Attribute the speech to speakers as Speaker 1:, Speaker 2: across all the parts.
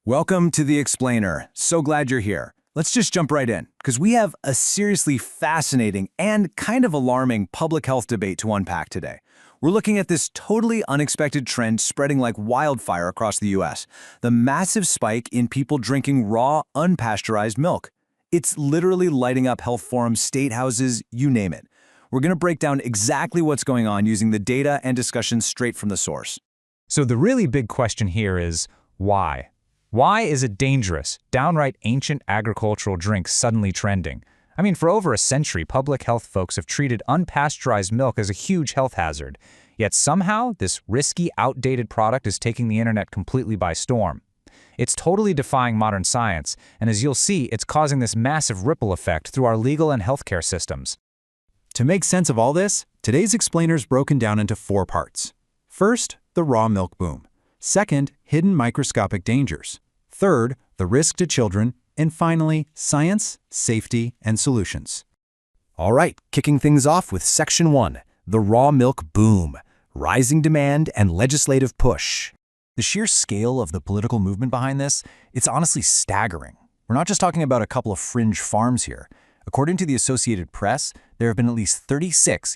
Speaker 1: Welcome to The Explainer. So glad you're here. Let's just jump right in, because we have a seriously fascinating and kind of alarming public health debate to unpack today. We're looking at this totally unexpected trend spreading like wildfire across the US, the massive spike in people drinking raw, unpasteurized milk. It's literally lighting up health forums, statehouses, you name it. We're going to break down exactly what's going on using the data and discussion straight from the source.
Speaker 2: So the really big question here is, why? Why is a dangerous, downright ancient agricultural drink suddenly trending? I mean, for over a century, public health folks have treated unpasteurized milk as a huge health hazard. Yet somehow, this risky, outdated product is taking the internet completely by storm. It's totally defying modern science, and as you'll see, it's causing this massive ripple effect through our legal and healthcare systems.
Speaker 3: To make sense of all this, today's explainer's broken down into 4 parts. First, the raw milk boom. Second, hidden microscopic dangers. Third, the risk to children. And finally, science, safety, and solutions.
Speaker 1: All right, kicking things off with Section 1, the raw milk boom, rising demand and legislative push. The sheer scale of the political movement behind this, it's honestly staggering. We're not just talking about a couple of fringe farms here. According to the Associated Press, there have been at least 36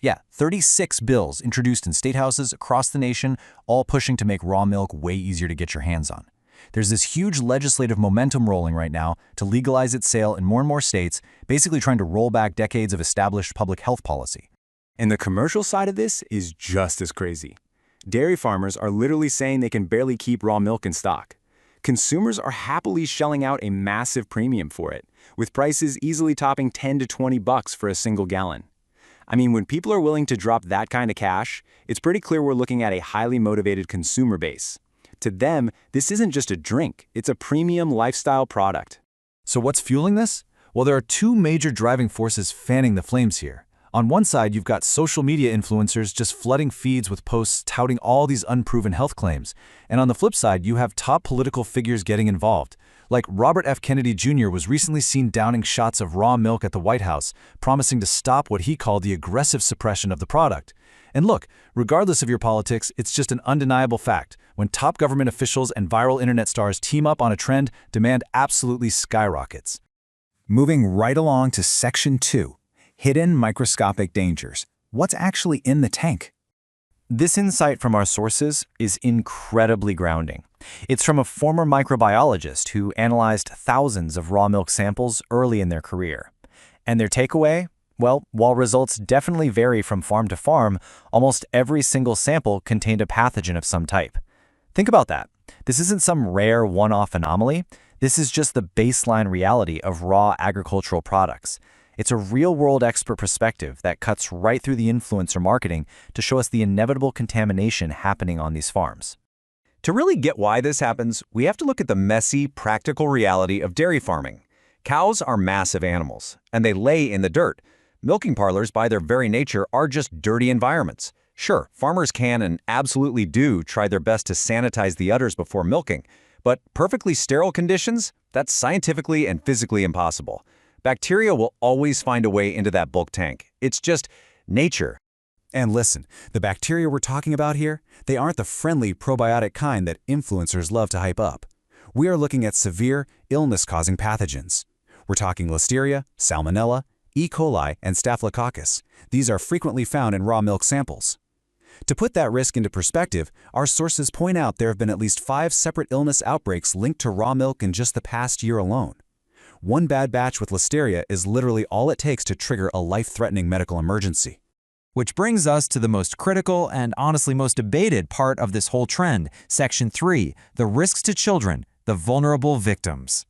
Speaker 1: bills introduced in statehouses across the nation, all pushing to make raw milk way easier to get your hands on. There's this huge legislative momentum rolling right now to legalize its sale in more and more states, basically trying to roll back decades of established public health policy.
Speaker 4: And the commercial side of this is just as crazy. Dairy farmers are literally saying they can barely keep raw milk in stock. Consumers are happily shelling out a massive premium for it, with prices easily topping $10 to $20 for a single gallon. I mean, when people are willing to drop that kind of cash, it's pretty clear we're looking at a highly motivated consumer base. To them, this isn't just a drink, it's a premium lifestyle product.
Speaker 1: So what's fueling this? Well, there are 2 major driving forces fanning the flames here. On one side, you've got social media influencers just flooding feeds with posts touting all these unproven health claims. And on the flip side, you have top political figures getting involved. Like Robert F. Kennedy Jr. was recently seen downing shots of raw milk at the White House, promising to stop what he called the aggressive suppression of the product. And look, regardless of your politics, it's just an undeniable fact. When top government officials and viral internet stars team up on a trend, demand absolutely skyrockets. Moving right along to Section 2. Hidden microscopic dangers. What's actually in the tank? This insight from our sources is incredibly grounding. It's from a former microbiologist who analyzed thousands of raw milk samples early in their career. And their takeaway? Well, while results definitely vary from farm to farm, almost every single sample contained a pathogen of some type. Think about that. This isn't some rare one-off anomaly. This is just the baseline reality of raw agricultural products. It's a real-world expert perspective that cuts right through the influencer marketing to show us the inevitable contamination happening on these farms.
Speaker 5: To really get why this happens, we have to look at the messy, practical reality of dairy farming. Cows are massive animals, and they lay in the dirt. Milking parlors, by their very nature, are just dirty environments. Sure, farmers can and absolutely do try their best to sanitize the udders before milking, but perfectly sterile conditions? That's scientifically and physically impossible. Bacteria will always find a way into that bulk tank. It's just nature.
Speaker 3: And listen, the bacteria we're talking about here, they aren't the friendly probiotic kind that influencers love to hype up. We are looking at severe, illness-causing pathogens. We're talking Listeria, Salmonella, E. coli, and Staphylococcus. These are frequently found in raw milk samples. To put that risk into perspective, our sources point out there have been at least 5 separate illness outbreaks linked to raw milk in just the past year alone. One bad batch with Listeria is literally all it takes to trigger a life-threatening medical emergency.
Speaker 6: Which brings us to the most critical and honestly most debated part of this whole trend, Section 3, the risks to children, the vulnerable victims.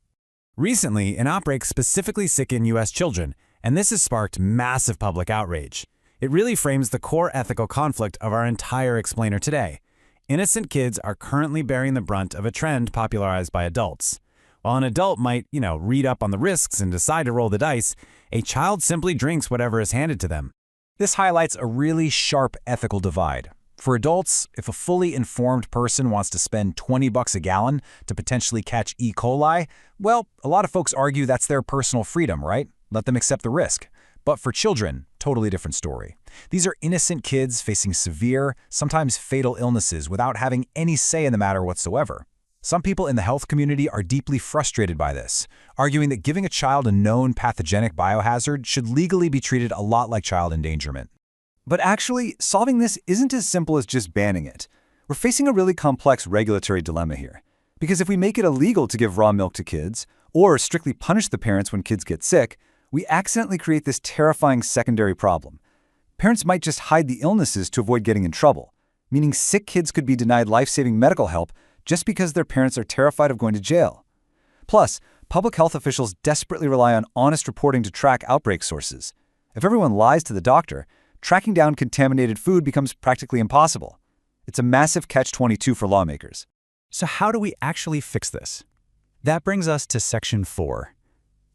Speaker 7: Recently, an outbreak specifically sickened U.S. children, and this has sparked massive public outrage. It really frames the core ethical conflict of our entire explainer today. Innocent kids are currently bearing the brunt of a trend popularized by adults. While an adult might, read up on the risks and decide to roll the dice, a child simply drinks whatever is handed to them.
Speaker 1: This highlights a really sharp ethical divide. For adults, if a fully informed person wants to spend $20 a gallon to potentially catch E. coli, well, a lot of folks argue that's their personal freedom, right? Let them accept the risk. But for children, totally different story. These are innocent kids facing severe, sometimes fatal illnesses without having any say in the matter whatsoever.
Speaker 3: Some people in the health community are deeply frustrated by this, arguing that giving a child a known pathogenic biohazard should legally be treated a lot like child endangerment.
Speaker 1: But actually, solving this isn't as simple as just banning it. We're facing a really complex regulatory dilemma here. Because if we make it illegal to give raw milk to kids, or strictly punish the parents when kids get sick, we accidentally create this terrifying secondary problem. Parents might just hide the illnesses to avoid getting in trouble, meaning sick kids could be denied life-saving medical help just because their parents are terrified of going to jail. Plus, public health officials desperately rely on honest reporting to track outbreak sources. If everyone lies to the doctor, tracking down contaminated food becomes practically impossible. It's a massive catch-22 for lawmakers.
Speaker 3: So how do we actually fix this? That brings us to Section 4.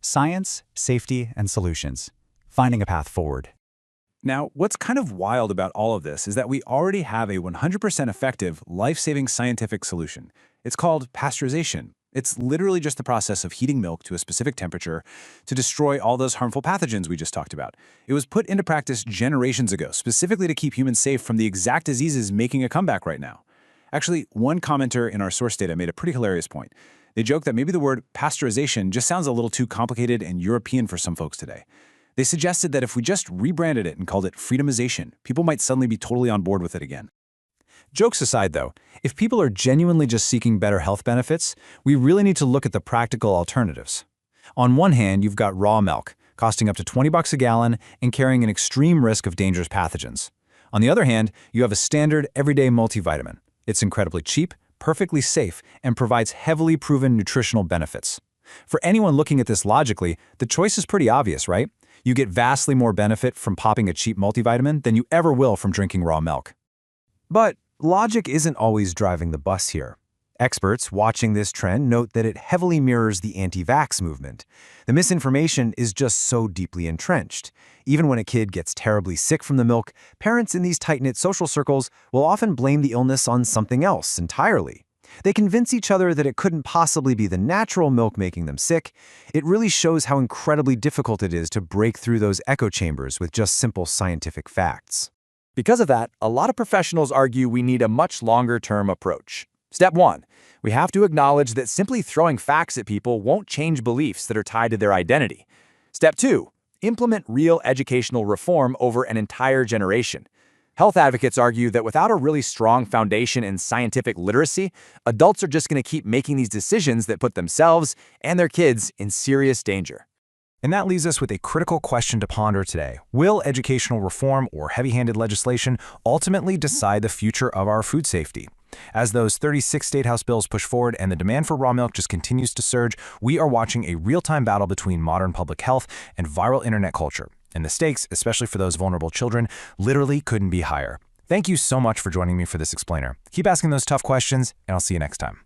Speaker 3: Science, Safety, and Solutions. Finding a path forward.
Speaker 4: Now, what's kind of wild about all of this is that we already have a 100% effective, life-saving scientific solution. It's called pasteurization. It's literally just the process of heating milk to a specific temperature to destroy all those harmful pathogens we just talked about. It was put into practice generations ago, specifically to keep humans safe from the exact diseases making a comeback right now. Actually, one commenter in our source data made a pretty hilarious point. They joked that maybe the word pasteurization just sounds a little too complicated and European for some folks today. They suggested that if we just rebranded it and called it freedomization, people might suddenly be totally on board with it again.
Speaker 3: Jokes aside, though, if people are genuinely just seeking better health benefits, we really need to look at the practical alternatives. On one hand, you've got raw milk, costing up to $20 a gallon and carrying an extreme risk of dangerous pathogens. On the other hand, you have a standard, everyday multivitamin. It's incredibly cheap, perfectly safe, and provides heavily proven nutritional benefits. For anyone looking at this logically, the choice is pretty obvious, right? You get vastly more benefit from popping a cheap multivitamin than you ever will from drinking raw milk. But logic isn't always driving the bus here. Experts watching this trend note that it heavily mirrors the anti-vax movement. The misinformation is just so deeply entrenched. Even when a kid gets terribly sick from the milk, parents in these tight-knit social circles will often blame the illness on something else entirely. They convince each other that it couldn't possibly be the natural milk making them sick. It really shows how incredibly difficult it is to break through those echo chambers with just simple scientific facts.
Speaker 1: Because of that, a lot of professionals argue we need a much longer-term approach. Step 1. We have to acknowledge that simply throwing facts at people won't change beliefs that are tied to their identity. Step 2. Implement real educational reform over an entire generation. Health advocates argue that without a really strong foundation in scientific literacy, adults are just going to keep making these decisions that put themselves and their kids in serious danger.
Speaker 3: And that leaves us with a critical question to ponder today. Will educational reform or heavy-handed legislation ultimately decide the future of our food safety? As those 36 state house bills push forward and the demand for raw milk just continues to surge, we are watching a real-time battle between modern public health and viral internet culture. And the stakes, especially for those vulnerable children, literally couldn't be higher. Thank you so much for joining me for this explainer. Keep asking those tough questions, and I'll see you next time.